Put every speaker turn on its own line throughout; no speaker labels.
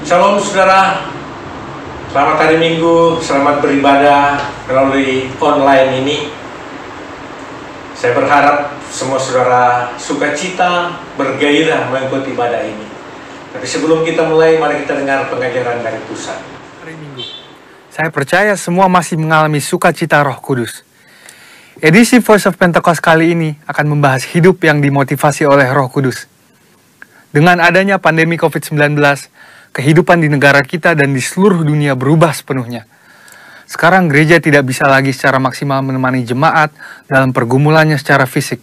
Shalom saudara, selamat hari Minggu, selamat beribadah melalui online ini. Saya berharap semua saudara sukacita, bergairah mengikuti ibadah ini. Tapi sebelum kita mulai, mari kita dengar pengajaran dari pusat.
Hari Minggu. Saya percaya semua masih mengalami sukacita Roh Kudus. Edisi Voice of Pentecost kali ini akan membahas hidup yang dimotivasi oleh Roh Kudus. Dengan adanya pandemi COVID-19, kehidupan di negara kita dan di seluruh dunia berubah sepenuhnya. Sekarang gereja tidak bisa lagi secara maksimal menemani jemaat dalam pergumulannya secara fisik,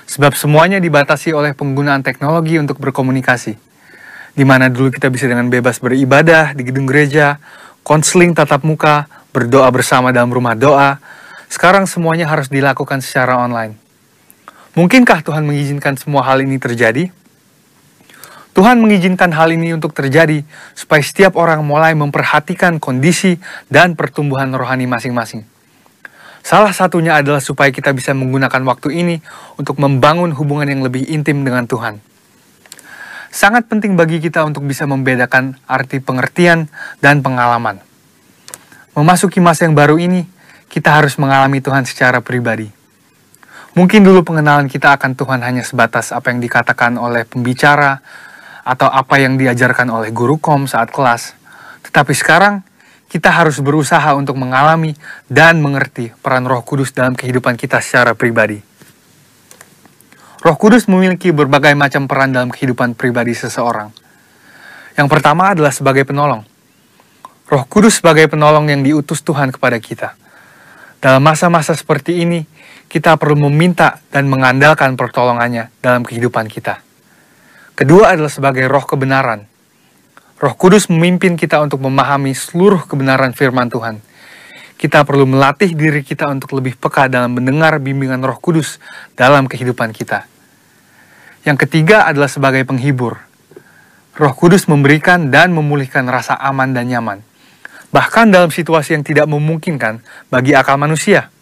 sebab semuanya dibatasi oleh penggunaan teknologi untuk berkomunikasi. Di mana dulu kita bisa dengan bebas beribadah di gedung gereja, konseling tatap muka, berdoa bersama dalam rumah doa, sekarang semuanya harus dilakukan secara online. Mungkinkah Tuhan mengizinkan semua hal ini terjadi? Tuhan mengizinkan hal ini untuk terjadi supaya setiap orang mulai memperhatikan kondisi dan pertumbuhan rohani masing-masing. Salah satunya adalah supaya kita bisa menggunakan waktu ini untuk membangun hubungan yang lebih intim dengan Tuhan. Sangat penting bagi kita untuk bisa membedakan arti pengertian dan pengalaman. Memasuki masa yang baru ini, kita harus mengalami Tuhan secara pribadi. Mungkin dulu pengenalan kita akan Tuhan hanya sebatas apa yang dikatakan oleh pembicara, atau apa yang diajarkan oleh guru kom saat kelas. Tetapi sekarang, kita harus berusaha untuk mengalami dan mengerti peran Roh Kudus dalam kehidupan kita secara pribadi. Roh Kudus memiliki berbagai macam peran dalam kehidupan pribadi seseorang. Yang pertama adalah sebagai penolong. Roh Kudus sebagai penolong yang diutus Tuhan kepada kita. Dalam masa-masa seperti ini, kita perlu meminta dan mengandalkan pertolongannya dalam kehidupan kita. Kedua adalah sebagai roh kebenaran. Roh Kudus memimpin kita untuk memahami seluruh kebenaran firman Tuhan. Kita perlu melatih diri kita untuk lebih peka dalam mendengar bimbingan Roh Kudus dalam kehidupan kita. Yang ketiga adalah sebagai penghibur. Roh Kudus memberikan dan memulihkan rasa aman dan nyaman, bahkan dalam situasi yang tidak memungkinkan bagi akal manusia.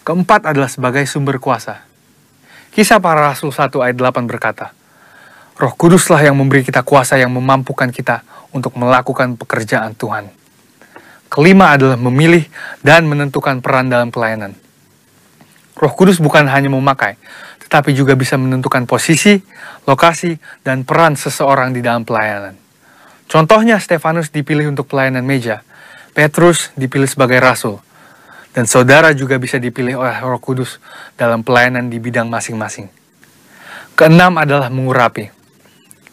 Keempat adalah sebagai sumber kuasa. Kisah Para Rasul 1 ayat 8 berkata, Roh Kuduslah yang memberi kita kuasa yang memampukan kita untuk melakukan pekerjaan Tuhan. Kelima adalah memilih dan menentukan peran dalam pelayanan. Roh Kudus bukan hanya memakai, tetapi juga bisa menentukan posisi, lokasi, dan peran seseorang di dalam pelayanan. Contohnya, Stefanus dipilih untuk pelayanan meja, Petrus dipilih sebagai rasul, dan saudara juga bisa dipilih oleh Roh Kudus dalam pelayanan di bidang masing-masing. Keenam adalah mengurapi.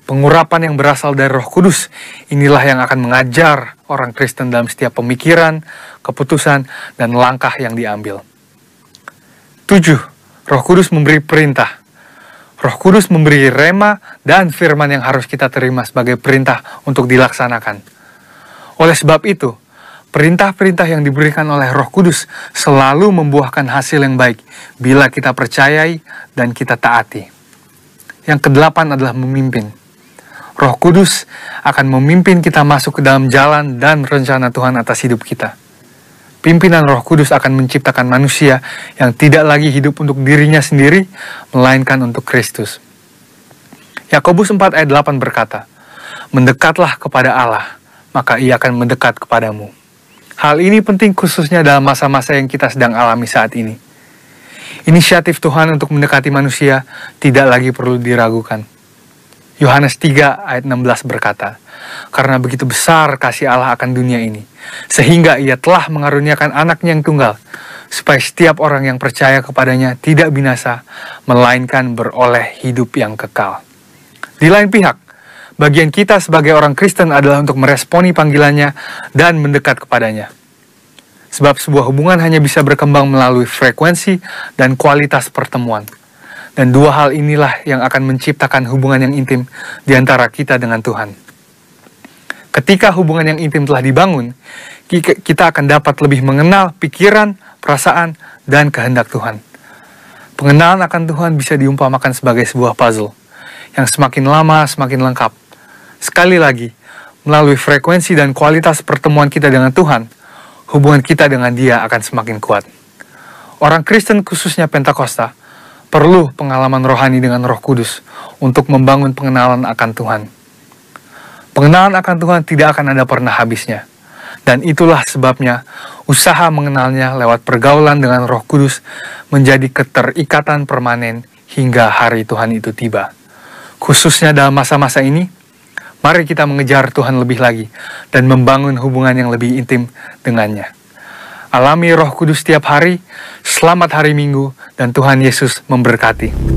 Pengurapan yang berasal dari Roh Kudus inilah yang akan mengajar orang Kristen dalam setiap pemikiran, keputusan, dan langkah yang diambil. 7. Roh Kudus memberi perintah. Roh Kudus memberi rema dan firman yang harus kita terima sebagai perintah untuk dilaksanakan. Oleh sebab itu, perintah-perintah yang diberikan oleh Roh Kudus selalu membuahkan hasil yang baik bila kita percayai dan kita taati. Yang kedelapan adalah memimpin. Roh Kudus akan memimpin kita masuk ke dalam jalan dan rencana Tuhan atas hidup kita. Pimpinan Roh Kudus akan menciptakan manusia yang tidak lagi hidup untuk dirinya sendiri, melainkan untuk Kristus. Yakobus 4 ayat 8 berkata, Mendekatlah kepada Allah, maka Ia akan mendekat kepadamu. Hal ini penting khususnya dalam masa-masa yang kita sedang alami saat ini. Inisiatif Tuhan untuk mendekati manusia tidak lagi perlu diragukan. Yohanes 3 ayat 16 berkata, Karena begitu besar kasih Allah akan dunia ini, sehingga Ia telah mengaruniakan anaknya yang tunggal, supaya setiap orang yang percaya kepadanya tidak binasa, melainkan beroleh hidup yang kekal. Di lain pihak, bagian kita sebagai orang Kristen adalah untuk meresponi panggilannya dan mendekat kepadanya. Sebab sebuah hubungan hanya bisa berkembang melalui frekuensi dan kualitas pertemuan. Dan dua hal inilah yang akan menciptakan hubungan yang intim di antara kita dengan Tuhan. Ketika hubungan yang intim telah dibangun, kita akan dapat lebih mengenal pikiran, perasaan, dan kehendak Tuhan. Pengenalan akan Tuhan bisa diumpamakan sebagai sebuah puzzle, yang semakin lama semakin lengkap. Sekali lagi, melalui frekuensi dan kualitas pertemuan kita dengan Tuhan, hubungan kita dengan Dia akan semakin kuat. Orang Kristen khususnya Pentakosta perlu pengalaman rohani dengan Roh Kudus untuk membangun pengenalan akan Tuhan. Pengenalan akan Tuhan tidak akan ada pernah habisnya. Dan itulah sebabnya usaha mengenalnya lewat pergaulan dengan Roh Kudus menjadi keterikatan permanen hingga hari Tuhan itu tiba. Khususnya dalam masa-masa ini, mari kita mengejar Tuhan lebih lagi dan membangun hubungan yang lebih intim dengannya. Alami Roh Kudus setiap hari, selamat hari Minggu, dan Tuhan Yesus memberkati.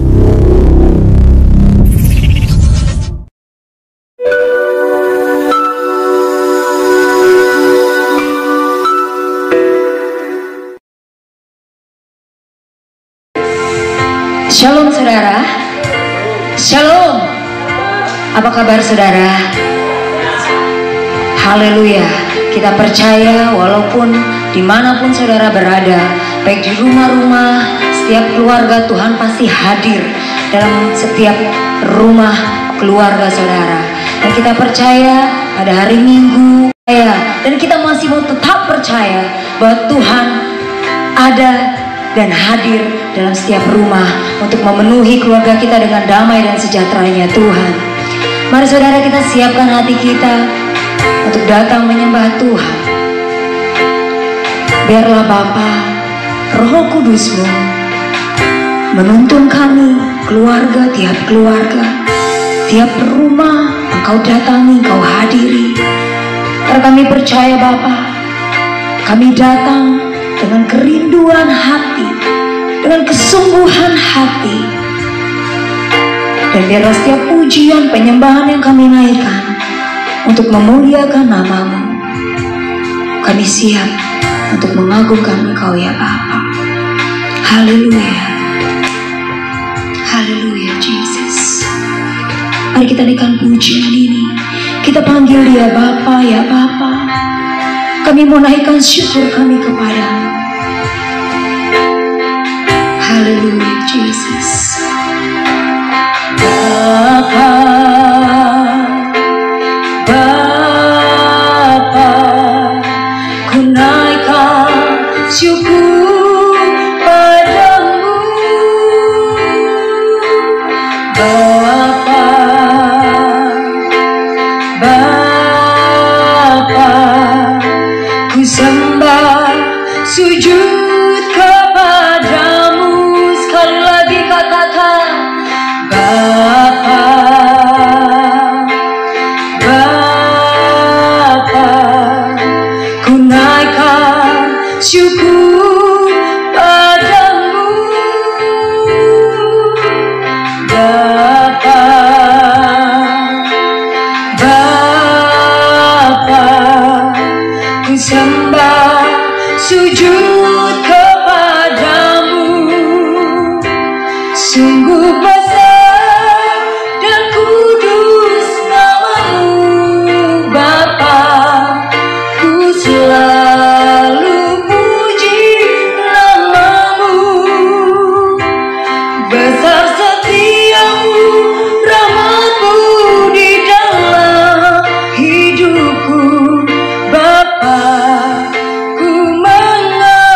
Shalom saudara. Shalom. Apa kabar saudara? Haleluya. Kita percaya walaupun dimanapun saudara berada, baik di rumah-rumah, setiap keluarga Tuhan pasti hadir dalam setiap rumah keluarga saudara. Dan kita percaya pada hari Minggu, dan kita masih mau tetap percaya bahwa Tuhan ada dan hadir dalam setiap rumah untuk memenuhi keluarga kita dengan damai dan sejahteranya Tuhan. Mari saudara, kita siapkan hati kita untuk datang menyembah Tuhan. Biarlah Bapa, Roh Kudus-Mu menuntun kami, keluarga, tiap rumah Engkau datangi, Engkau hadiri. Karena kami percaya Bapa, kami datang dengan kerinduan hati, dengan kesungguhan hati. Dan biarlah setiap pujian, penyembahan yang kami naikkan untuk memuliakan nama-Mu, kami siap untuk mengagungkan Engkau ya Bapa. Haleluya. Haleluya Jesus. Mari kita naikkan pujian ini. Kita panggil Dia Bapa ya Bapa. Kami mau naikkan syukur kami kepada-Mu. Haleluya Jesus. Bapa, Bapa, ku naikkan syukur padamu. Bapa, Bapa, ku sembah sujud kepadamu. Sekali lagi katakan, Bapa, Bapa, ku naikkan syukur padamu. Bapa, Bapa, ku sembah sujud kepadamu. Sungguh besar dan kudus nama-Mu Bapa, ku selalu puji nama-Mu. Besar setiamu, rahmat-Mu di dalam hidupku Bapa, ku mengagumi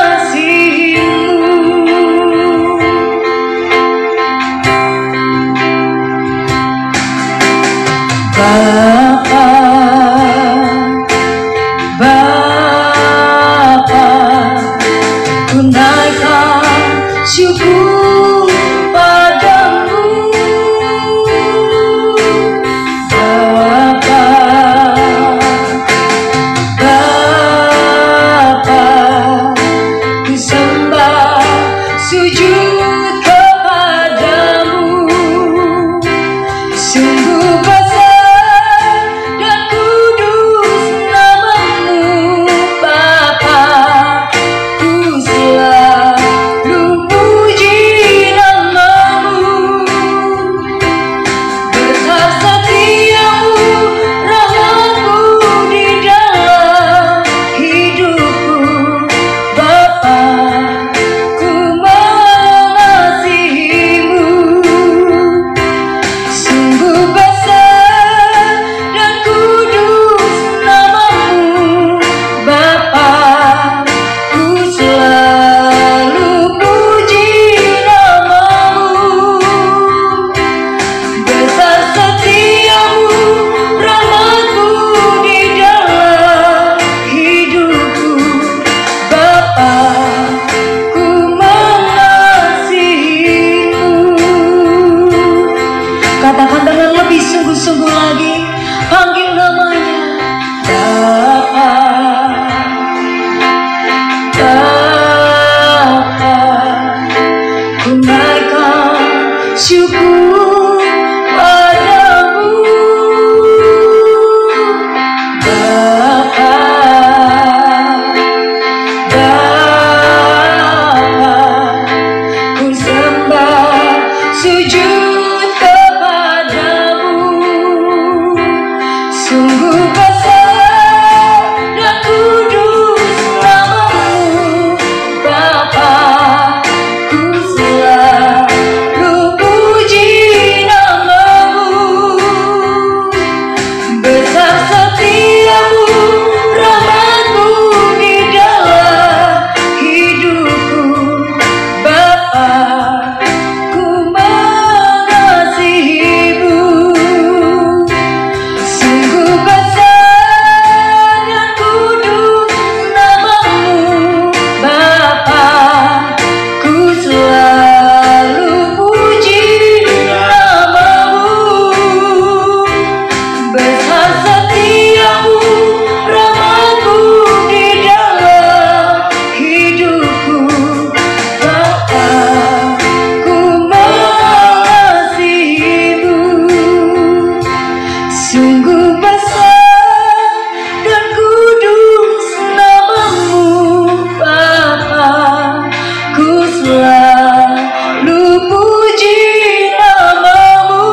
setiamu, rahmat-Mu di dalam hidupku. Bapa, ku mengasihi-Mu. Sungguh besar dan kudus nama-Mu, Bapa, ku selalu puji nama-Mu. Besar setiamu, rahmat-Mu di dalam hidupku. Bapa, ku mengasihi-Mu. Sungguh besar dan kudus nama-Mu, Bapa, ku selalu puji nama-Mu.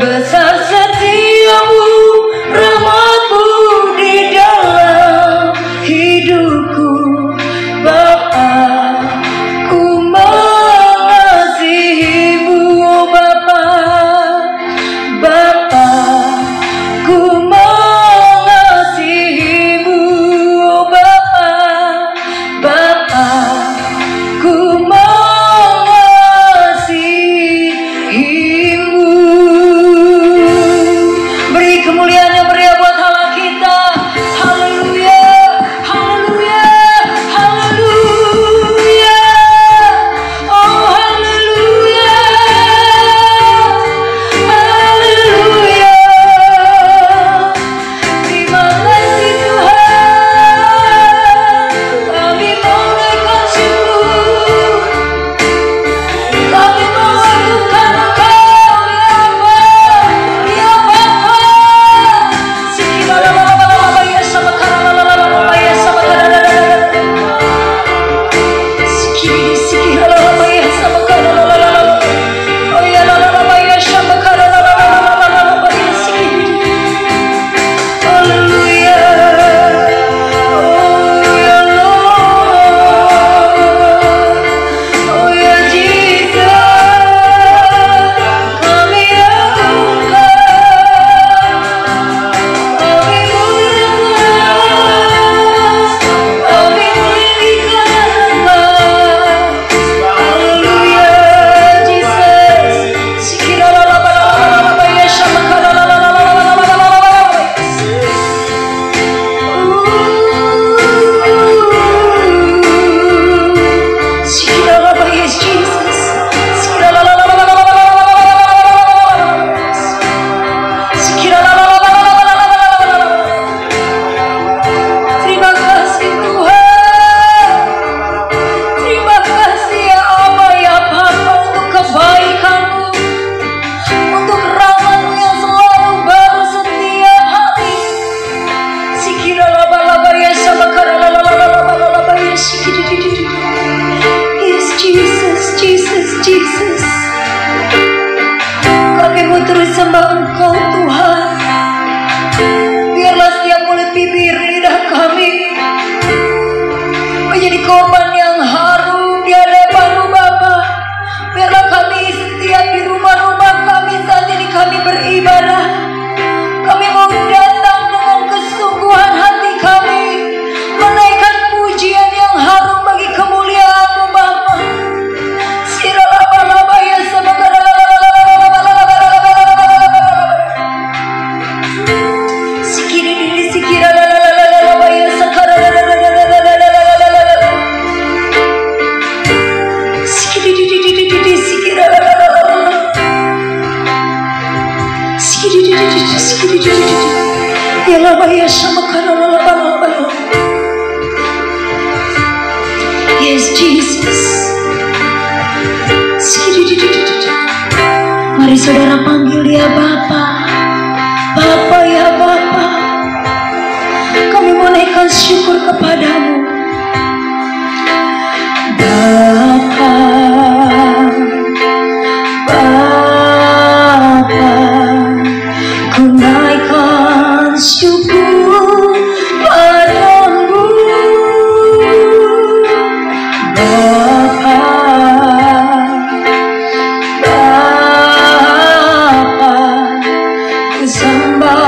Besar setiamu, rahmat-Mu di dalam hidupku. Bapa, ku mengasihi-Mu. Oh Bapa, Bapa, ku mengasihi-Mu. Oh Bapa, Bapa, ku mengasihi-Mu. Beri kemuliaan yang meriah buat Allah kita. Haleluya, haleluya, haleluya. Oh haleluya, haleluya. Terima kasih Tuhan, kami menaikkan syukur, kami mengagungkan Engkau ya Bapa, ya Bapa. Ya sama karalala ya sama karalala, ya sama karalala. Oh ya lalala ya sama karalala ya sikiri. Haleluya. Oh ya Lord, oh ya Jesus, kami agungkan, kami muliakan, kami meninggikan Engkau. Haleluya, Jesus. Sikiralala ya sama karalala. Yes, Jesus. Terima kasih Tuhan, terima kasih ya Aba ya Bapa untuk kebaikan-Mu, untuk rahmat-Mu yang selalu baru setiap hari. Sikiralala ya sama karalala ya sikiri. Yes, Jesus, Jesus, Jesus. Kami mau terus sembah Engkau Tuhan. Biarlah setiap mulut bibir lidah kami menjadi korban yang harum di hadapan-Mu Bapa. Biarlah kami setiap di rumah-rumah kami saat ini kami beribadah. Kami mau datang dengan kesungguhan hati kami, menaikkan pujian yang harum bagi kemuliaan-Mu Bapa. Siralaba ya sama sikiri sikiralala ya sakaralala sikiri sikiralala ya laba ya sama karalala. Yes, Jesus. Mari saudara panggil dia Bapa, Bapa ya Bapa. Kami menaikkan syukur kepadamu, Bapa, Bapa. Ku naikkan syukur padamu, Bapa, Bapa. Ku sembah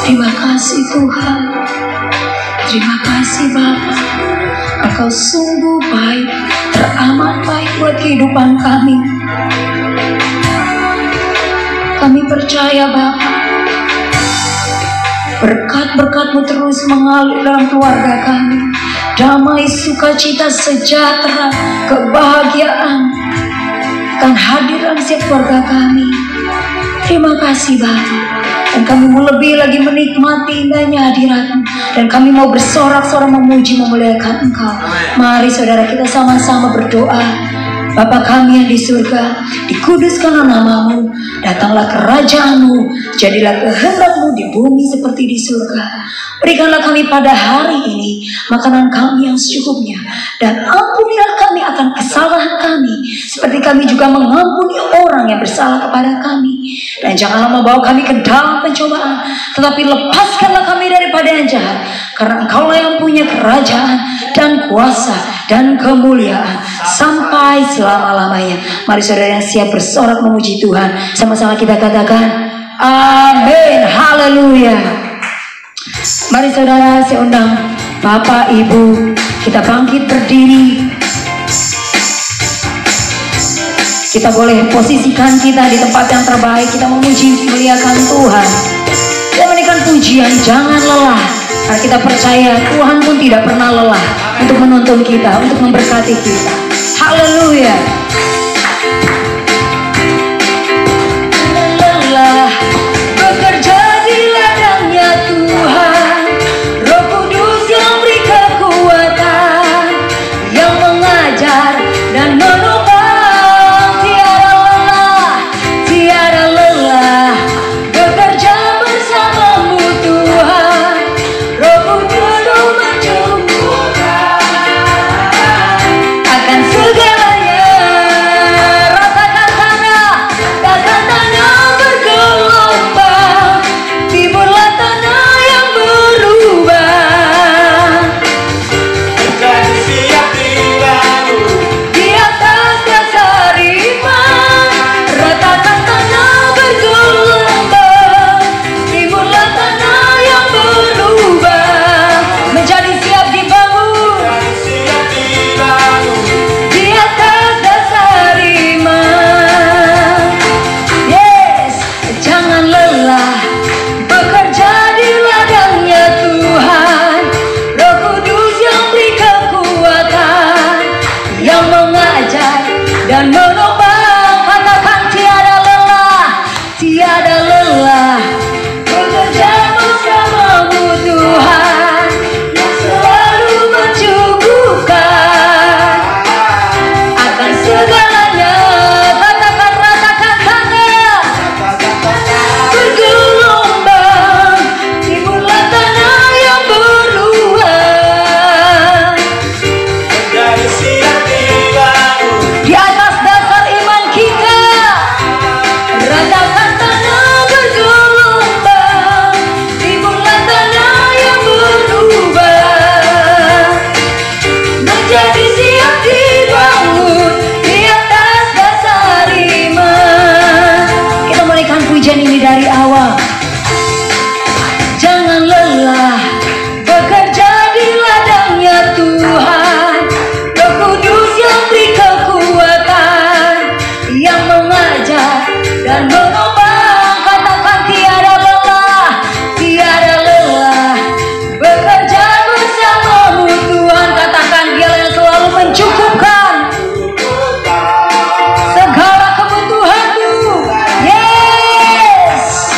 Terima kasih Tuhan. Terima kasih Bapa. Engkau sungguh baik, teramat baik buat kehidupan kami. Kami percaya Bapa, berkat-berkat-Mu terus mengalir dalam keluarga kami. Damai, sukacita, sejahtera, kebahagiaan akan hadir dalam setiap keluarga kami. Terima kasih Bapa. Dan kami mau lebih lagi menikmati indahnya hadirat-Mu. Dan kami mau bersorak-sorak memuji, memuliakan Engkau. Mari saudara kita sama-sama berdoa. Bapa kami yang di surga, dikuduskanlah nama-Mu, datanglah kerajaan-Mu, jadilah kehendak-Mu di bumi seperti di surga. Berikanlah kami pada hari ini makanan kami yang secukupnya, dan ampunilah kami akan kesalahan kami, seperti kami juga mengampuni orang yang bersalah kepada kami. Dan janganlah membawa kami ke dalam pencobaan, tetapi lepaskanlah kami daripada yang jahat, karena Engkaulah yang punya kerajaan dan kuasa dan kemuliaan sampai selama-lamanya. Mari saudara yang siap bersorak memuji Tuhan, sama-sama kita katakan amin, haleluya. Mari saudara, saya undang Bapak Ibu, kita bangkit berdiri. Kita boleh posisikan kita di tempat yang terbaik. Kita memuji, memuliakan Tuhan. Kita memberikan pujian, jangan lelah. Karena kita percaya Tuhan pun tidak pernah lelah untuk menuntun kita, untuk memberkati kita. Haleluya. Lelah bekerja di ladangnya Tuhan, Roh Kudus yang beri kekuatan, yang mengajar dan menopang. Tiada lelah bekerja bersamamu Tuhan, Roh Kudus mencukupkan akan segalanya. Ratakan tanah, takkan tanah bergelombang, timbullah tanah yang berubah.
Dan siap dibangun
Di atas dasar iman, ratakan tanah bergelombang, timbullah tanah yang berubah. Menjadi siap dibangun
dan siap dibangun.
di atas dasar iman. Yes, jangan lelah bekerja di ladangnya Tuhan, Roh Kudus yang beri kekuatan, yang mengajar dan menopang. Katakan tiada lelah, tiada lelah bekerja bersamamu Tuhan, yang selalu mencukupkan akan segalanya. Katakan, ratakan tanah bergelombang, timbullah tanah yang berubah.
Dan siap dibangun
Di atas dasar iman kita, ratakan tanah bergelombang, timbullah tanah yang berubah. Menjadi siap dibangun di atas dasar iman. Kita mulaikan pujian ini dari awal. Jangan lelah bekerja di ladangnya Tuhan, Roh Kudus yang beri kekuatan, yang mengajar dan menopang. Katakan tiada lelah, tiada lelah bekerja bersamamu Tuhan. Katakan Dialah yang selalu mencukupkan segala kebutuhanmu. Yes.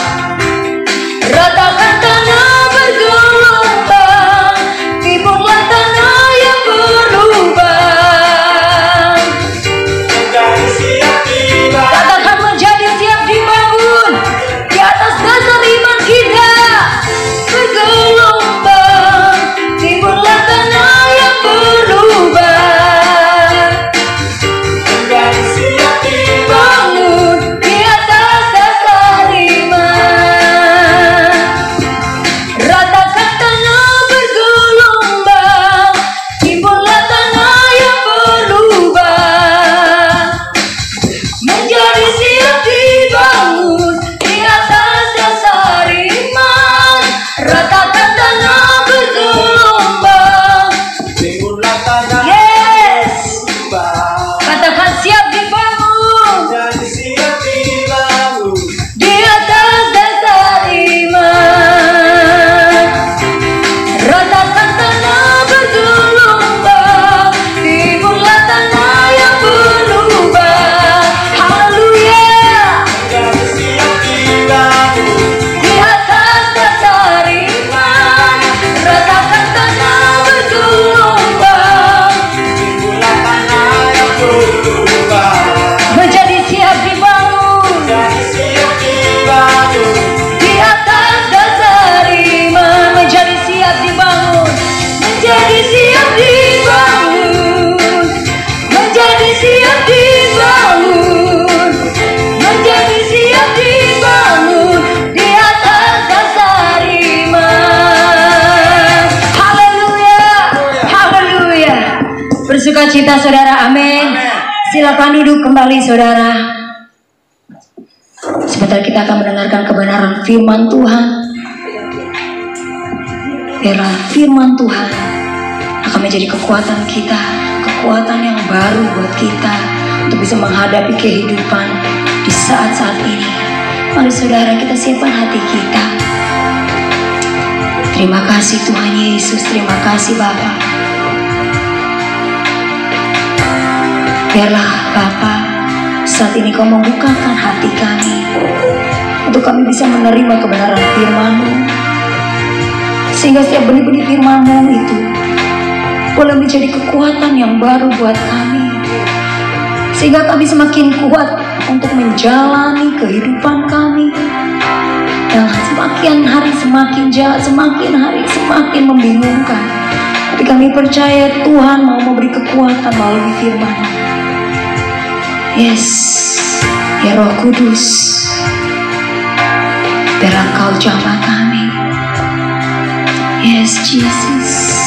sukacita saudara. Amin. Silakan duduk kembali saudara. Sebentar kita akan mendengarkan kebenaran firman Tuhan. Biarlah firman Tuhan akan menjadi kekuatan kita, kekuatan yang baru buat kita untuk bisa menghadapi kehidupan di saat-saat ini. Mari saudara, kita siapkan hati kita. Terima kasih Tuhan Yesus, terima kasih Bapa. Biarlah Bapa, saat ini Kau membukakan hati kami untuk kami bisa menerima kebenaran firman-Mu, sehingga setiap benih-benih firman-Mu itu boleh menjadi kekuatan yang baru buat kami, sehingga kami semakin kuat untuk menjalani kehidupan kami yang semakin hari semakin jahat, semakin hari semakin membingungkan. Tapi kami percaya Tuhan mau memberi kekuatan melalui firman. Yes, ya Roh Kudus, biar Engkau jamah kami. Yes, Jesus.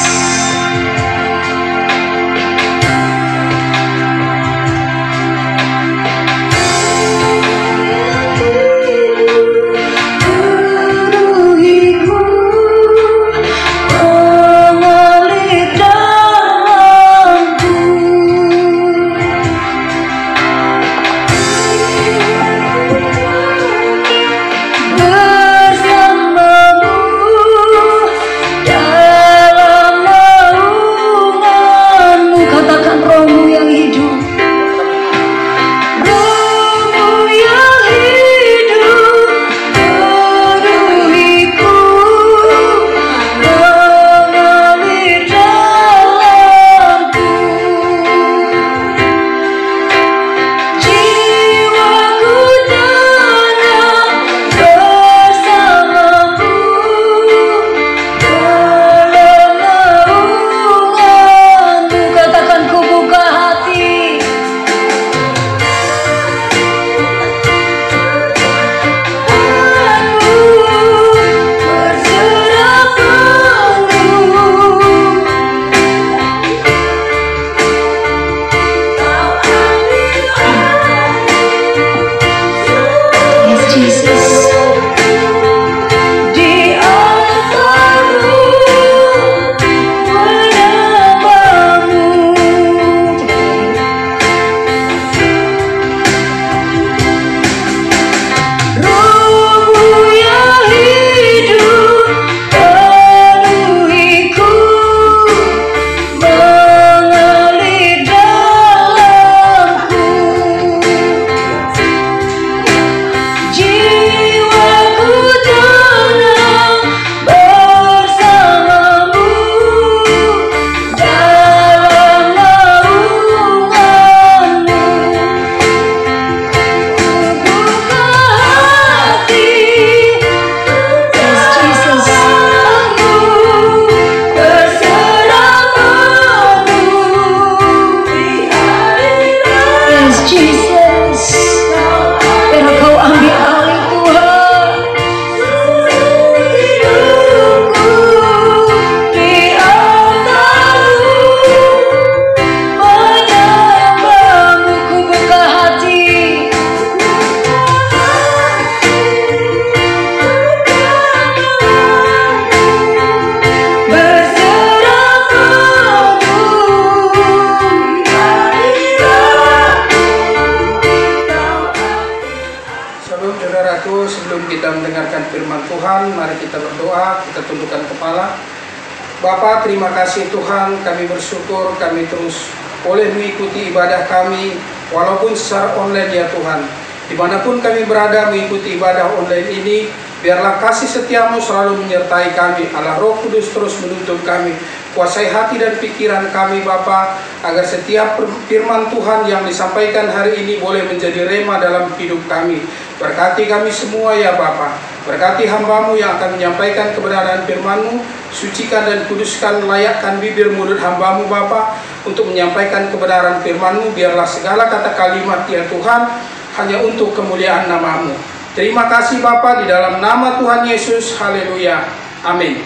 Bapa, terima kasih Tuhan, kami bersyukur kami terus boleh mengikuti ibadah kami walaupun secara online ya Tuhan. Dimanapun kami berada mengikuti ibadah online ini, biarlah kasih setiamu selalu menyertai kami. Allah Roh Kudus terus menuntun kami, kuasai hati dan pikiran kami Bapa, agar setiap firman Tuhan yang disampaikan hari ini boleh menjadi rema dalam hidup kami. Berkati kami semua ya Bapa, berkati hamba-Mu yang akan menyampaikan kebenaran firman-Mu, sucikan dan kuduskan, layakkan bibir mulut hamba-Mu Bapa untuk menyampaikan kebenaran firman-Mu. Biarlah segala kata kalimat ya Tuhan hanya untuk kemuliaan nama-Mu. Terima kasih Bapa, di dalam nama Tuhan Yesus, haleluya, amin.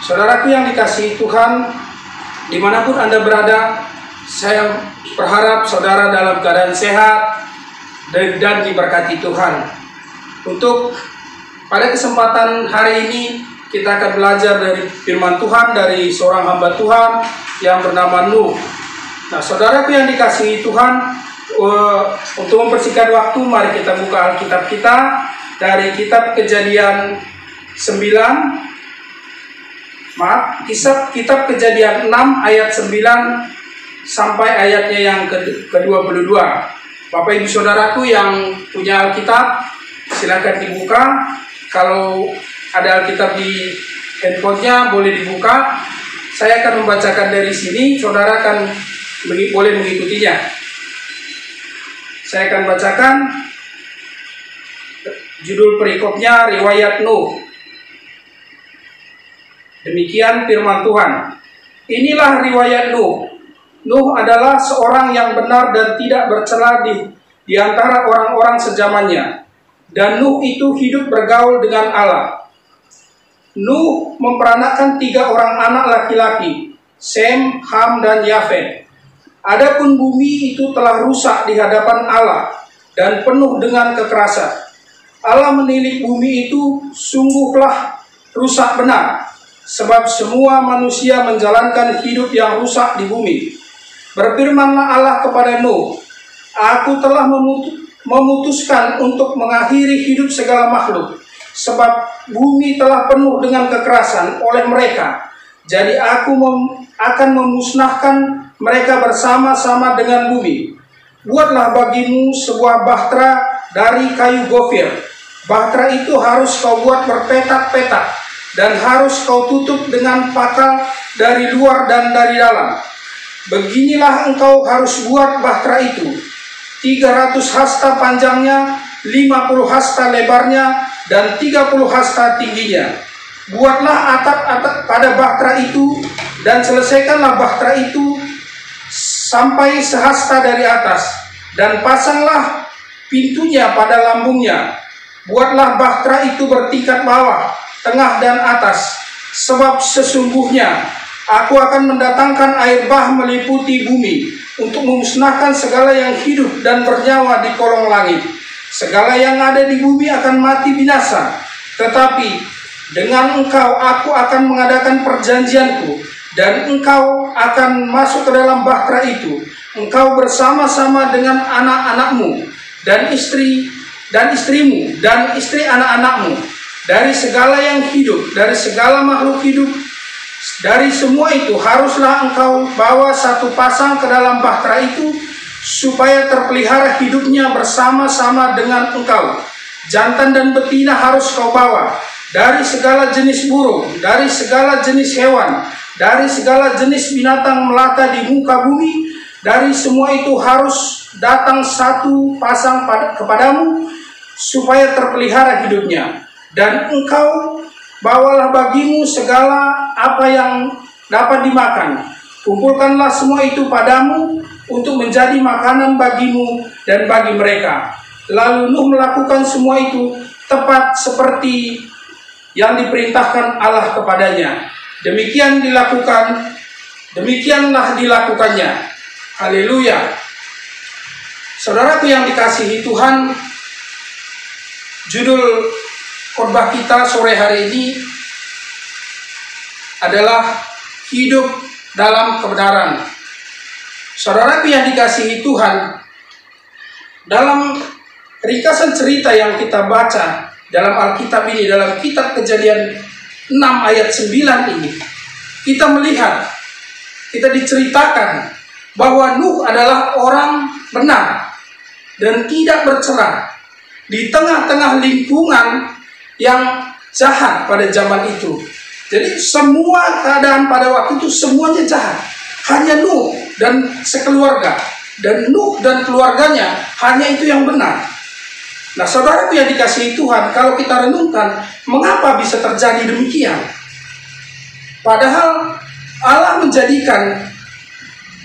Saudaraku yang dikasihi Tuhan, dimanapun Anda berada, Saya berharap saudara dalam keadaan sehat dan diberkati Tuhan. Untuk pada kesempatan hari ini kita akan belajar dari firman Tuhan dari seorang hamba Tuhan yang bernama Nuh. Nah, saudaraku yang dikasihi Tuhan, untuk mempersingkat waktu, mari kita buka Alkitab kita dari kitab Kejadian 9, kitab Kejadian 6 ayat 9 sampai ayatnya yang ke-22. Bapak Ibu Saudaraku yang punya Alkitab, silakan dibuka. Kalau ada Alkitab di handphonenya boleh dibuka. Saya akan membacakan dari sini, saudara akan boleh mengikutinya. Saya akan bacakan judul perikopnya Riwayat Nuh. Demikian firman Tuhan. Inilah riwayat Nuh. Nuh adalah seorang yang benar dan tidak bercela di antara orang-orang sezamannya. Dan Nuh itu hidup bergaul dengan Allah. Nuh memperanakkan 3 orang anak laki-laki, Sem, Ham, dan Yafet. Adapun bumi itu telah rusak di hadapan Allah dan penuh dengan kekerasan. Allah menilik bumi itu, sungguhlah rusak benar, sebab semua manusia menjalankan hidup yang rusak di bumi. Berfirmanlah Allah kepada Nuh, Aku telah memutuskan untuk mengakhiri hidup segala makhluk, sebab bumi telah penuh dengan kekerasan oleh mereka. Jadi aku akan memusnahkan mereka bersama-sama dengan bumi. Buatlah bagimu sebuah bahtera dari kayu gofir. Bahtera itu harus kau buat berpetak-petak, dan harus kau tutup dengan pakal dari luar dan dari dalam. Beginilah engkau harus buat bahtera itu: 300 hasta panjangnya, 50 hasta lebarnya, dan 30 hasta tingginya. Buatlah atap-atap pada bahtera itu, dan selesaikanlah bahtera itu sampai sehasta dari atas, dan pasanglah pintunya pada lambungnya. Buatlah bahtera itu bertingkat bawah, tengah, dan atas, sebab sesungguhnya Aku akan mendatangkan air bah meliputi bumi untuk memusnahkan segala yang hidup dan bernyawa di kolong langit. Segala yang ada di bumi akan mati binasa. Tetapi dengan engkau aku akan mengadakan perjanjianku, dan engkau akan masuk ke dalam bahtera itu, engkau bersama-sama dengan anak-anakmu dan istrimu dan istri anak-anakmu, dari segala yang hidup, dari segala makhluk hidup. Dari semua itu haruslah engkau bawa 1 pasang ke dalam bahtera itu, supaya terpelihara hidupnya bersama-sama dengan engkau. Jantan dan betina harus kau bawa, dari segala jenis burung, dari segala jenis hewan, dari segala jenis binatang melata di muka bumi. Dari semua itu harus datang 1 pasang kepadamu, supaya terpelihara hidupnya. Dan engkau bawalah bagimu segala apa yang dapat dimakan. Kumpulkanlah semua itu padamu untuk menjadi makanan bagimu dan bagi mereka. Lalu Nuh melakukan semua itu tepat seperti yang diperintahkan Allah kepadanya. Demikianlah dilakukannya. Haleluya. Saudaraku yang dikasihi Tuhan, judul khotbah kita sore hari ini adalah hidup dalam kebenaran. Saudaraku yang dikasihi Tuhan, dalam ringkasan cerita yang kita baca dalam Alkitab ini, dalam kitab Kejadian 6 ayat 9 ini, kita melihat, kita diceritakan bahwa Nuh adalah orang benar dan tidak bercela di tengah-tengah lingkungan yang jahat pada zaman itu. Jadi semua keadaan pada waktu itu semuanya jahat. Hanya Nuh dan sekeluarga, dan Nuh dan keluarganya hanya itu yang benar. Nah, saudaraku yang dikasihi Tuhan, kalau kita renungkan, mengapa bisa terjadi demikian? Padahal Allah menjadikan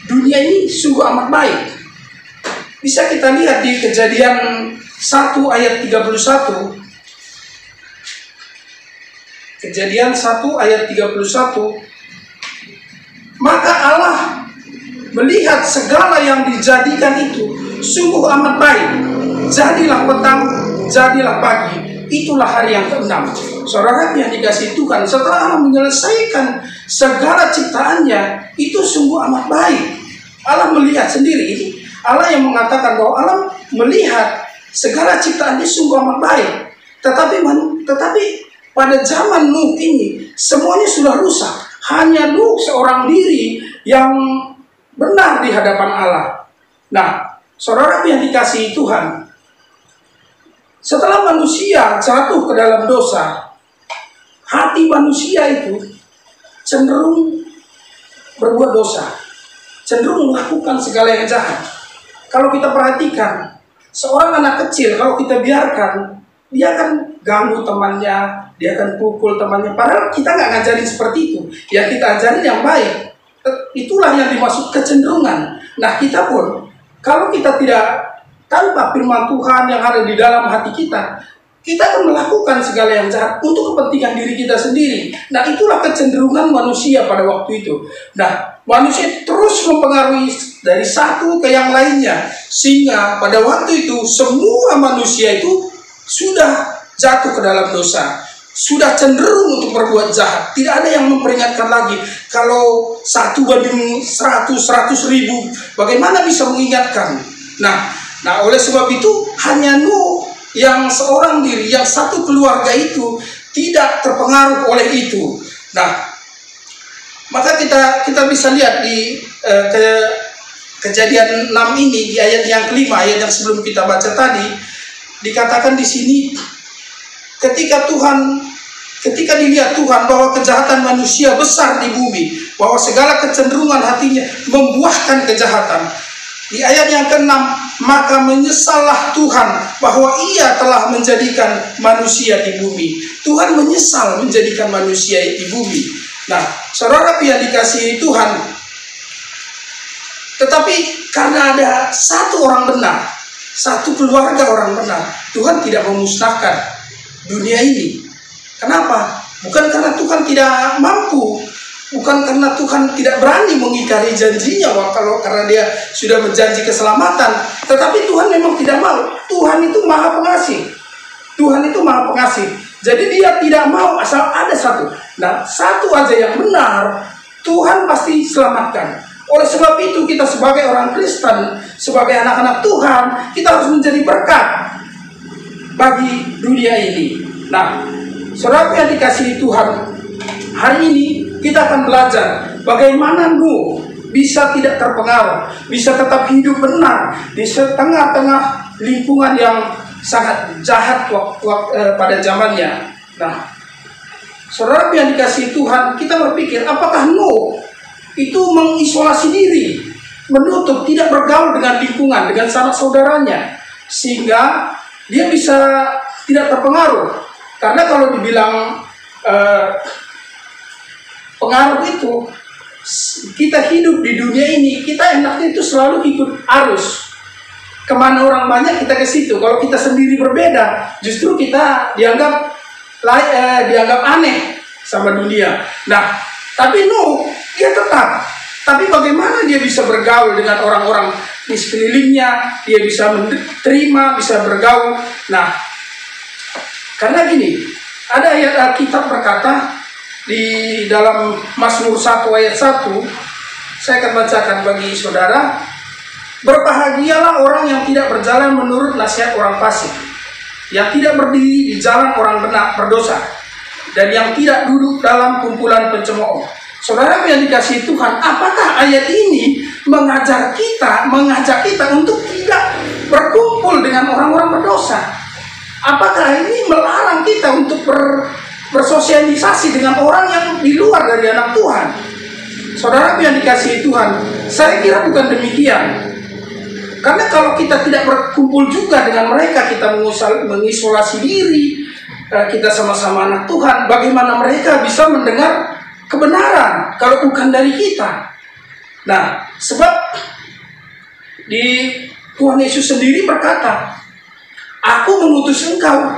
dunia ini sungguh amat baik. Bisa kita lihat di Kejadian 1 ayat 31. Kejadian 1 ayat 31. Maka Allah melihat segala yang dijadikan itu sungguh amat baik. Jadilah petang, jadilah pagi, itulah hari yang keenam. Saudara yang dikasihi Tuhan, setelah Allah menyelesaikan segala ciptaannya, itu sungguh amat baik. Allah melihat sendiri ini. Allah yang mengatakan bahwa Allah melihat segala ciptaannya sungguh amat baik. Tetapi pada zaman Nuh ini semuanya sudah rusak. Hanya Nuh seorang diri yang benar di hadapan Allah. Nah, saudara yang dikasihi Tuhan, setelah manusia jatuh ke dalam dosa, hati manusia itu cenderung berbuat dosa, cenderung melakukan segala yang jahat. Kalau kita perhatikan, seorang anak kecil kalau kita biarkan, dia akan ganggu temannya, dia akan pukul temannya. Padahal kita nggak ngajarin seperti itu. Ya kita ajarin yang baik. Itulah yang dimaksud kecenderungan. Nah kita pun, kalau kita tidak tanpa firman Tuhan yang ada di dalam hati kita, kita akan melakukan segala yang jahat untuk kepentingan diri kita sendiri. Nah itulah kecenderungan manusia pada waktu itu. Nah manusia terus mempengaruhi dari satu ke yang lainnya, sehingga pada waktu itu semua manusia itu sudah jatuh ke dalam dosa, sudah cenderung untuk berbuat jahat. Tidak ada yang memperingatkan lagi. Kalau 1 banding 100 ribu, bagaimana bisa mengingatkan? Nah oleh sebab itu hanya Nuh yang seorang diri, yang satu keluarga itu tidak terpengaruh oleh itu. Nah, maka kita bisa lihat di Kejadian 6 ini, di ayat yang kelima, ayat yang sebelum kita baca tadi, dikatakan di sini, ketika dilihat Tuhan bahwa kejahatan manusia besar di bumi, bahwa segala kecenderungan hatinya membuahkan kejahatan. Di ayat yang ke-6, maka menyesallah Tuhan bahwa Ia telah menjadikan manusia di bumi. Tuhan menyesal menjadikan manusia di bumi. Nah, saudara yang dikasihi Tuhan, tetapi karena ada satu orang benar, satu keluarga orang benar, Tuhan tidak memusnahkan dunia ini. Kenapa? Bukan karena Tuhan tidak mampu, bukan karena Tuhan tidak berani mengingkari janjinya, karena dia sudah berjanji keselamatan. Tetapi Tuhan memang tidak mau. Tuhan itu maha pengasih. Tuhan itu maha pengasih. Jadi dia tidak mau asal ada satu. Nah, satu aja yang benar, Tuhan pasti selamatkan. Oleh sebab itu kita sebagai orang Kristen, sebagai anak-anak Tuhan, kita harus menjadi berkat bagi dunia ini. Nah, saudara yang dikasihi Tuhan, hari ini kita akan belajar bagaimana Nuh bisa tidak terpengaruh, bisa tetap hidup benar di tengah-tengah lingkungan yang sangat jahat pada zamannya. Nah, saudara yang dikasihi Tuhan, kita berpikir apakah Nuh itu mengisolasi diri, menutup, tidak bergaul dengan lingkungan, dengan sanak saudaranya, sehingga dia bisa tidak terpengaruh. Karena kalau dibilang pengaruh itu, kita hidup di dunia ini, kita enaknya itu selalu ikut arus. Kemana orang banyak kita ke situ. Kalau kita sendiri berbeda, justru kita dianggap aneh sama dunia. Nah, tapi Nuh dia tetap. Tapi bagaimana dia bisa bergaul dengan orang-orang di sekelilingnya, dia bisa menerima, bisa bergaul. Nah, karena gini, ada ayat Alkitab berkata di dalam Mazmur 1 ayat 1, saya akan bacakan bagi saudara. Berbahagialah orang yang tidak berjalan menurut nasihat orang fasik, yang tidak berdiri di jalan orang benar berdosa, dan yang tidak duduk dalam kumpulan pencemooh. Saudara yang dikasihi Tuhan, apakah ayat ini mengajak kita untuk tidak berkumpul dengan orang-orang berdosa? Apakah ini melarang kita untuk bersosialisasi dengan orang yang di luar dari anak Tuhan? Saudara yang dikasihi Tuhan, saya kira bukan demikian. Karena kalau kita tidak berkumpul juga dengan mereka, kita mengisolasi diri, kita sama-sama anak Tuhan, bagaimana mereka bisa mendengar kebenaran kalau bukan dari kita? Nah, sebab di Tuhan Yesus sendiri berkata, Aku mengutus engkau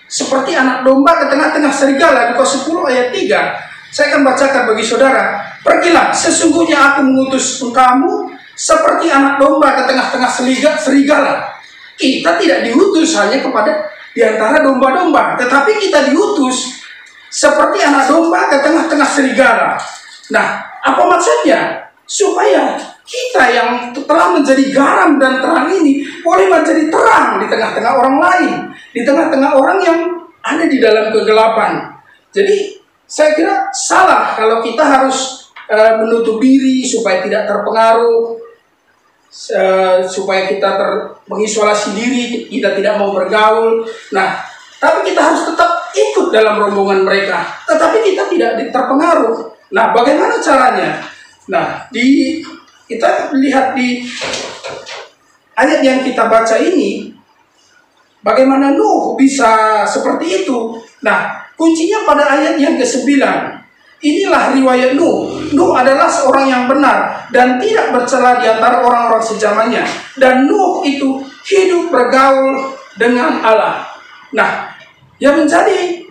seperti anak domba ke tengah-tengah serigala. Lukas 10 ayat 3. Saya akan bacakan bagi saudara. Pergilah, sesungguhnya aku mengutus kamu seperti anak domba ke tengah-tengah serigala. Kita tidak diutus hanya kepada di antara domba-domba, tetapi kita diutus seperti anak domba ke tengah-tengah serigala. Nah, apa maksudnya? Supaya kita yang telah menjadi garam dan terang ini boleh menjadi terang di tengah-tengah orang lain, di tengah-tengah orang yang ada di dalam kegelapan. Jadi saya kira salah kalau kita harus menutup diri supaya tidak terpengaruh, supaya kita mengisolasi diri, kita tidak mau bergaul. Nah, tapi kita harus tetap ikut dalam rombongan mereka, tetapi kita tidak terpengaruh. Nah, bagaimana caranya? Nah, kita lihat di ayat yang kita baca ini, bagaimana Nuh bisa seperti itu. Nah, kuncinya pada ayat yang ke-9. Inilah riwayat Nuh. Nuh adalah seorang yang benar dan tidak bercela di antara orang-orang sezamannya. Dan Nuh itu hidup bergaul dengan Allah. Nah, yang menjadi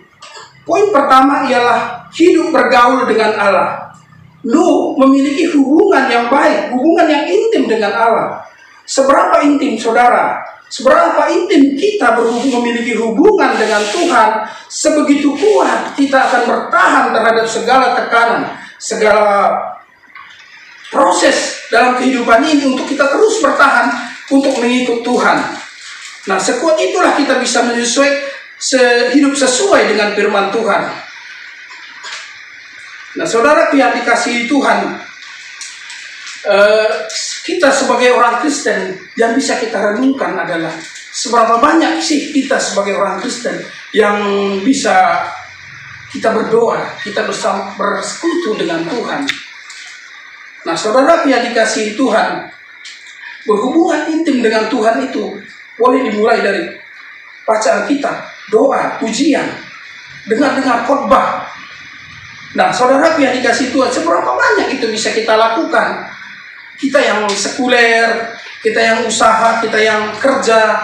poin pertama ialah hidup bergaul dengan Allah. Nuh memiliki hubungan yang baik, hubungan yang intim dengan Allah. Seberapa intim, saudara? Seberapa intim kita memiliki hubungan dengan Tuhan, sebegitu kuat kita akan bertahan terhadap segala tekanan, segala proses dalam kehidupan ini untuk kita terus bertahan untuk mengikut Tuhan. Nah, sekuat itulah kita bisa hidup sesuai dengan firman Tuhan. Nah, saudara yang dikasihi Tuhan, kita sebagai orang Kristen yang bisa kita renungkan adalah seberapa banyak sih kita sebagai orang Kristen yang bisa kita berdoa, kita bersekutu dengan Tuhan. Nah, saudara yang dikasihi Tuhan, berhubungan intim dengan Tuhan itu boleh dimulai dari bacaan kita, doa, pujian, dengar khotbah. Nah, saudara yang dikasihi Tuhan, seberapa banyak itu bisa kita lakukan? Kita yang sekuler, kita yang usaha, kita yang kerja.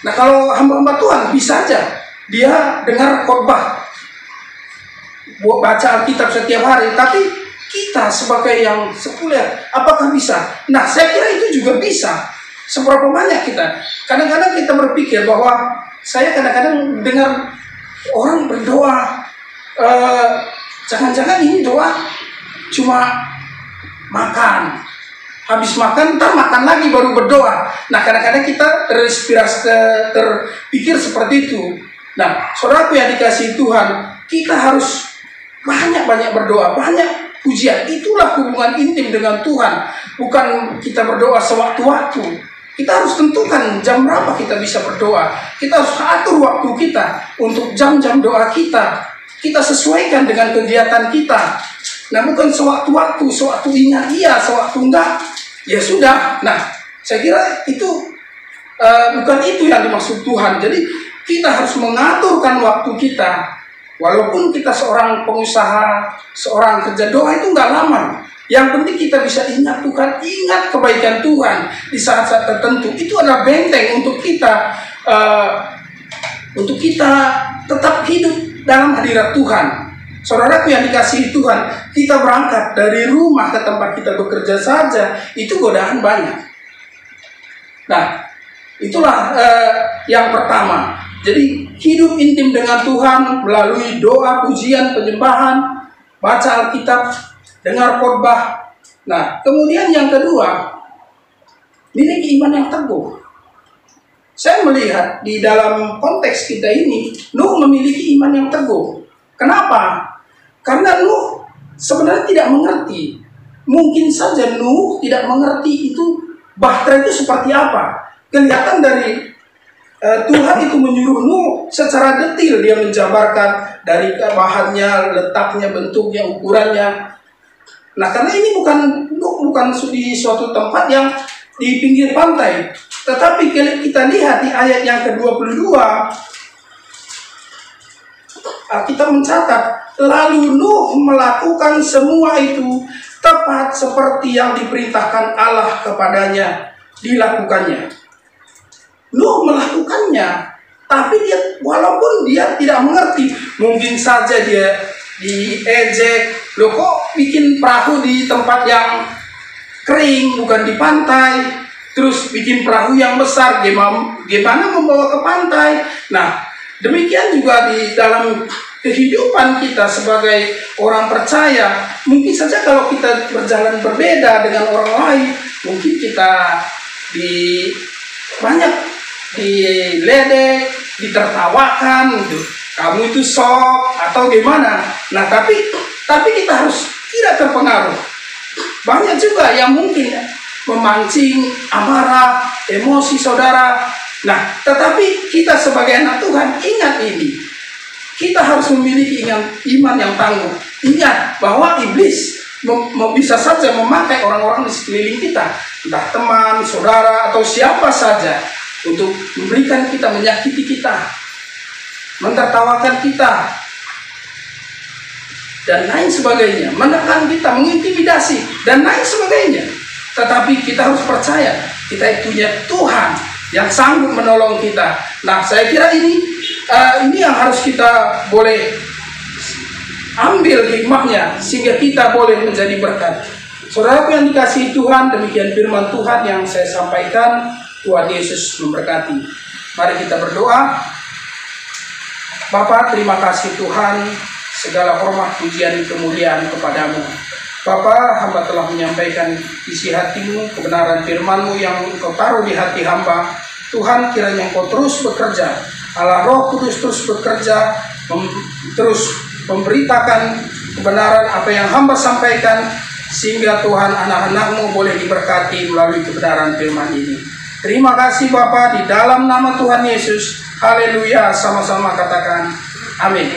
Nah, kalau hamba-hamba Tuhan bisa aja dia dengar khotbah, baca Alkitab setiap hari, tapi kita sebagai yang sekuler, apakah bisa? Nah, saya kira itu juga bisa. Seberapa banyak kita? Kadang-kadang kita berpikir bahwa saya kadang-kadang dengar orang berdoa, jangan-jangan ini doa cuma makan, habis makan ntar makan lagi baru berdoa. Nah, kadang-kadang kita terpikir seperti itu. Nah, saudaraku yang dikasihi Tuhan, kita harus banyak-banyak berdoa, banyak pujian. Itulah hubungan intim dengan Tuhan. Bukan kita berdoa sewaktu-waktu. Kita harus tentukan jam berapa kita bisa berdoa. Kita harus atur waktu kita untuk jam-jam doa kita. Kita sesuaikan dengan kegiatan kita. Nah, bukan sewaktu-waktu, sewaktu ingat iya, sewaktu enggak, ya sudah. Nah, saya kira itu bukan itu yang dimaksud Tuhan. Jadi kita harus mengaturkan waktu kita. Walaupun kita seorang pengusaha, seorang kerja, doa itu enggak lama. Yang penting kita bisa ingat Tuhan, ingat kebaikan Tuhan di saat-saat tertentu. Itu adalah benteng untuk kita tetap hidup dalam hadirat Tuhan. Saudaraku yang dikasihi Tuhan, kita berangkat dari rumah ke tempat kita bekerja saja, itu godaan banyak. Nah, itulah yang pertama. Jadi hidup intim dengan Tuhan melalui doa, pujian, penyembahan, baca Alkitab, dengar khotbah. Nah, kemudian yang kedua, miliki iman yang teguh. Saya melihat di dalam konteks kita ini, Nuh memiliki iman yang teguh. Kenapa? Karena Nuh sebenarnya tidak mengerti. Mungkin saja Nuh tidak mengerti itu bahtera itu seperti apa. Kelihatan dari Tuhan itu menyuruh Nuh secara detail, dia menjabarkan dari bahannya, letaknya, bentuknya, ukurannya. Nah, karena ini bukan di suatu tempat yang di pinggir pantai. Tetapi kita lihat di ayat yang ke-22, kita mencatat, lalu Nuh melakukan semua itu tepat seperti yang diperintahkan Allah kepadanya, dilakukannya. Nuh melakukannya, tapi walaupun dia tidak mengerti, mungkin saja dia diejek, Loh kok bikin perahu di tempat yang kering, bukan di pantai? Terus bikin perahu yang besar, gimana membawa ke pantai? Nah, demikian juga di dalam kehidupan kita sebagai orang percaya. Mungkin saja kalau kita berjalan berbeda dengan orang lain, mungkin kita banyak diledek, ditertawakan gitu. Kamu itu sok atau gimana? Nah, tapi kita harus tidak terpengaruh. Banyak juga yang mungkin memancing amarah, emosi saudara. Nah, tetapi kita sebagai anak Tuhan ingat ini. Kita harus memiliki iman yang tangguh. Ingat bahwa iblis bisa saja memakai orang-orang di sekeliling kita, entah teman, saudara, atau siapa saja, untuk memberikan kita, menyakiti kita, mentertawakan kita, dan lain sebagainya, menekan kita, mengintimidasi, dan lain sebagainya. Tetapi kita harus percaya, kita punya Tuhan yang sanggup menolong kita. Nah, saya kira ini yang harus kita boleh ambil hikmahnya, sehingga kita boleh menjadi berkat. Saudaraku yang dikasihi Tuhan, demikian firman Tuhan yang saya sampaikan. Tuhan Yesus memberkati. Mari kita berdoa. Bapa, terima kasih Tuhan, segala hormat, pujian, kemuliaan kepadamu. Bapa, hamba telah menyampaikan isi hatimu, kebenaran firman-Mu yang Engkau taruh di hati hamba. Tuhan, kiranya Engkau terus bekerja, Allah Roh Kudus terus bekerja, terus memberitakan kebenaran apa yang hamba sampaikan, sehingga Tuhan, anak-anak-Mu boleh diberkati melalui kebenaran firman ini. Terima kasih Bapa, di dalam nama Tuhan Yesus. Haleluya, sama-sama katakan amin.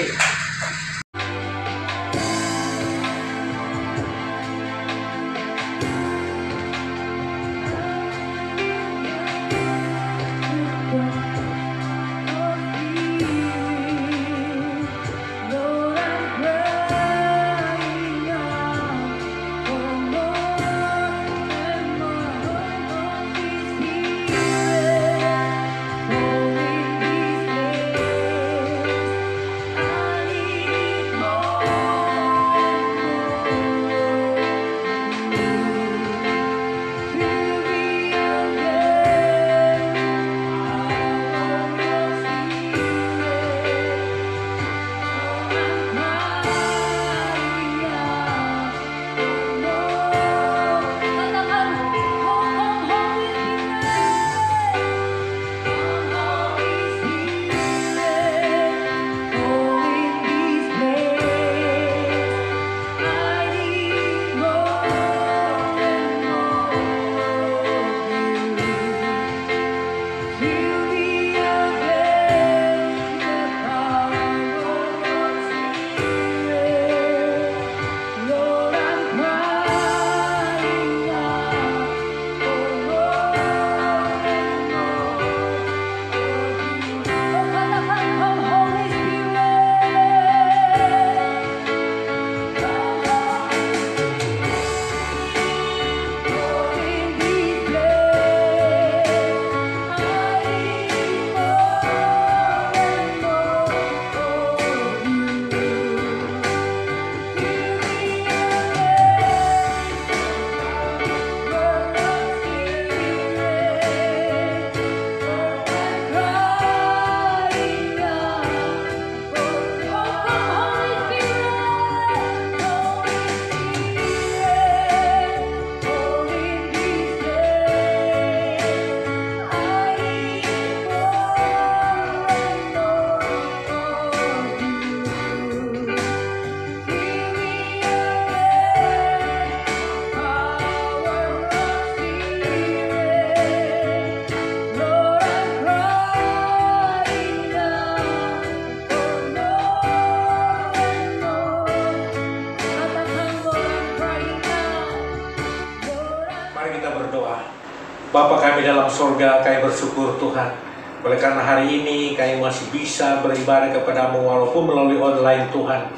Bapa kami dalam surga, kami bersyukur Tuhan. Oleh karena hari ini kami masih bisa beribadah kepadamu walaupun melalui online Tuhan.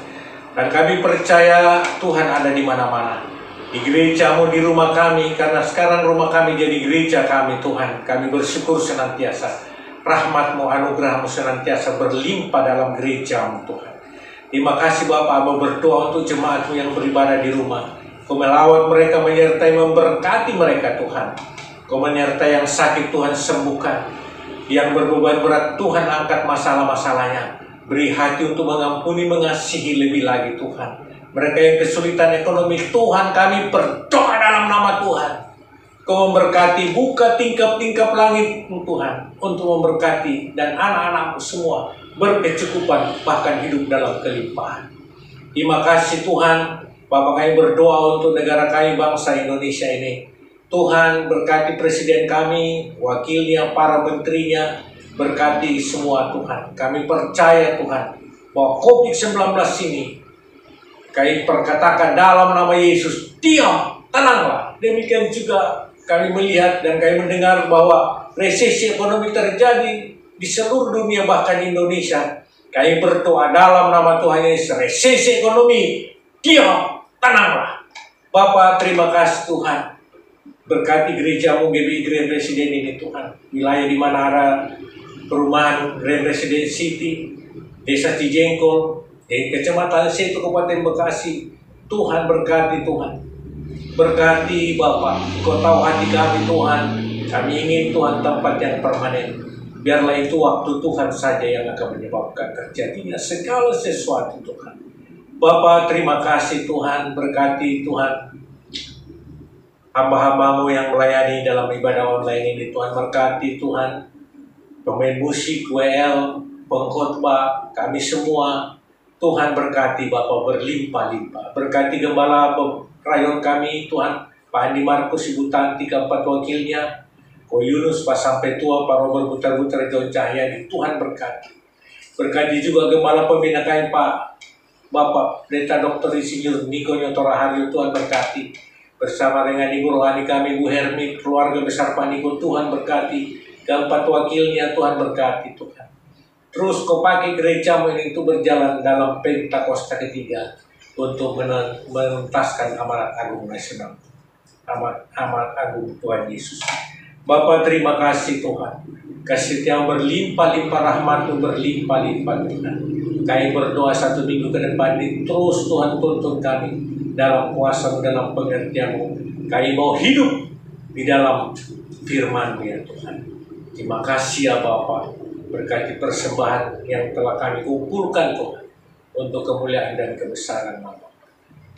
Dan kami percaya Tuhan ada di mana-mana. Di gerejamu, di rumah kami, karena sekarang rumah kami jadi gereja kami Tuhan. Kami bersyukur senantiasa. Rahmat-Mu, anugerah-Mu senantiasa berlimpah dalam gerejamu Tuhan. Terima kasih Bapa, Amba berdoa untuk jemaat-Mu yang beribadah di rumah. Kau melawat mereka, menyertai, memberkati mereka Tuhan. Kau menyertai yang sakit Tuhan sembuhkan. Yang berbeban berat Tuhan angkat masalah-masalahnya. Beri hati untuk mengampuni, mengasihi lebih lagi Tuhan. Mereka yang kesulitan ekonomi Tuhan, kami berdoa dalam nama Tuhan. Kau memberkati, buka tingkap-tingkap langit Tuhan untuk memberkati dan anak-anakku semua berkecukupan bahkan hidup dalam kelimpahan. Terima kasih Tuhan. Bapak kami berdoa untuk negara kami, bangsa Indonesia ini. Tuhan berkati presiden kami, wakilnya, para menterinya, berkati semua Tuhan. Kami percaya Tuhan bahwa COVID-19 ini kami perkatakan dalam nama Yesus, diam, tenanglah. Demikian juga kami melihat dan kami mendengar bahwa resesi ekonomi terjadi di seluruh dunia, bahkan Indonesia. Kami berdoa dalam nama Tuhan Yesus, resesi ekonomi, diam, tenanglah. Bapa, terima kasih Tuhan. Berkati gereja-Mu, GBI Grand Resident ini Tuhan. Wilayah di mana ada perumahan Grand Resident City, Desa Cijengkol, di Kecamatan Setu, Kabupaten Bekasi. Tuhan berkati Tuhan. Berkati Bapak, Kau tahu hati kami Tuhan. Kami ingin Tuhan tempat yang permanen. Biarlah itu waktu Tuhan saja yang akan menyebabkan terjadinya segala sesuatu Tuhan. Bapak, terima kasih Tuhan. Berkati Tuhan hamba-hamba-Mu yang melayani dalam ibadah online ini Tuhan. Berkati Tuhan pemain musik, WL, pengkhotbah, kami semua. Tuhan berkati Bapak berlimpah-limpah. Berkati gembala rayon kami Tuhan, Pak Andi Markus, Ibu Tanti, keempat wakilnya, Ko Yunus, Pak Sampai Tua, Pak Robert Butar-Butar, John Cahyadi. Tuhan berkati. Berkati juga gembala pembina kami Pak Bapak Pendeta Dr. Insinyur Niko Nyotora Haryo. Tuhan berkati. Bersama dengan Ibu Rohani kami, Bu Hermi, keluarga besar Pak Niko. Tuhan berkati. Keempat wakilnya Tuhan berkati Tuhan. Terus Kau pakai gereja-Mu ini untuk berjalan dalam Pentakosta ketiga untuk menuntaskan amanat agung nasional, amanat agung Tuhan Yesus. Bapa, terima kasih Tuhan. Kasih yang berlimpah-limpah, rahmat-Mu berlimpah-limpah Tuhan. Kami berdoa 1 minggu ke depan ini terus Tuhan tuntun kami dalam kuasa-Mu, dalam pengertian-Mu. Kami mau hidup di dalam firman-Mu ya Tuhan. Terima kasih ya Bapa. Berkati persembahan yang telah kami kumpulkan Tuhan untuk kemuliaan dan kebesaran nama.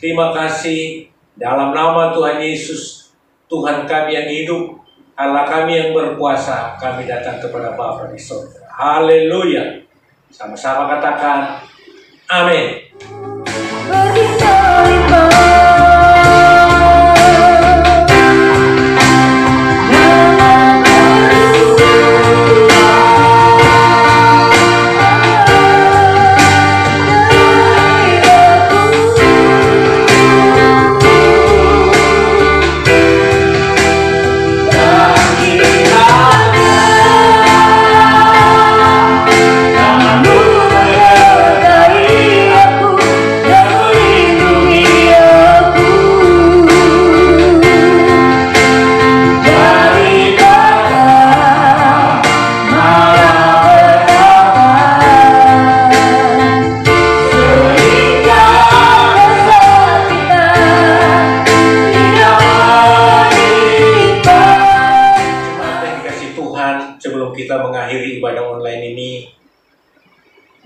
Terima kasih dalam nama Tuhan Yesus, Tuhan kami yang hidup, Allah kami yang berkuasa. Kami datang kepada Bapa di surga. Haleluya. Sama-sama katakan amin.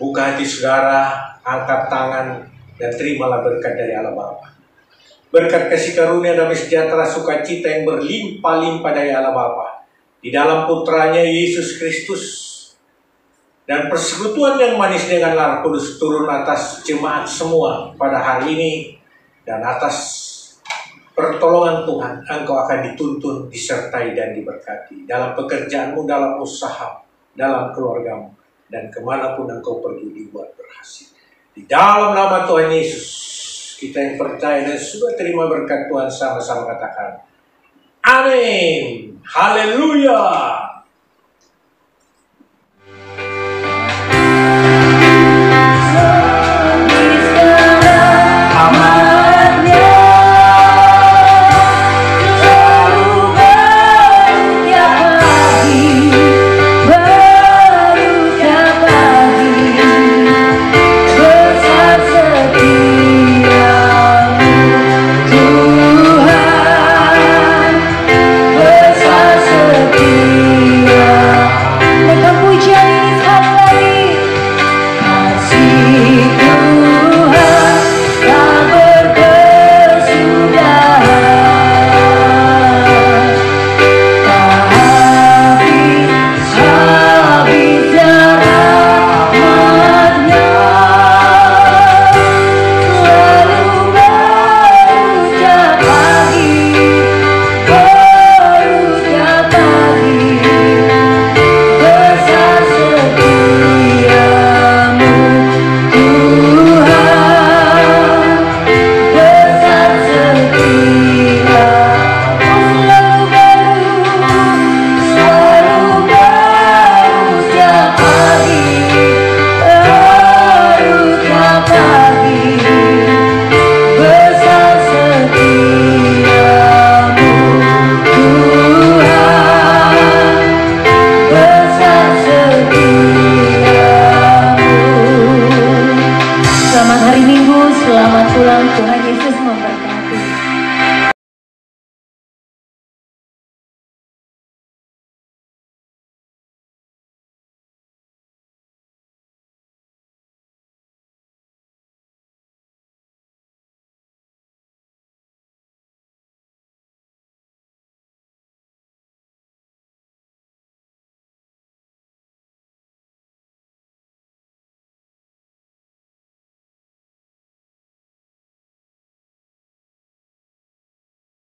Buka hati saudara, angkat tangan, dan terimalah berkat dari Allah Bapa. Berkat kasih karunia, damai sejahtera, sukacita yang berlimpah-limpah dari Allah Bapa di dalam putranya Yesus Kristus, dan persekutuan yang manis dengan Roh Kudus turun atas jemaat semua pada hari ini, dan atas pertolongan Tuhan engkau akan dituntun, disertai, dan diberkati dalam pekerjaanmu, dalam usaha, dalam keluargamu, dan kemanapun engkau pergi dibuat berhasil. Di dalam nama Tuhan Yesus, kita yang percaya dan sudah terima berkat Tuhan, sama-sama katakan amin. Haleluya.
Bersatu selamat pulang, Tuhan Yesus memberkati.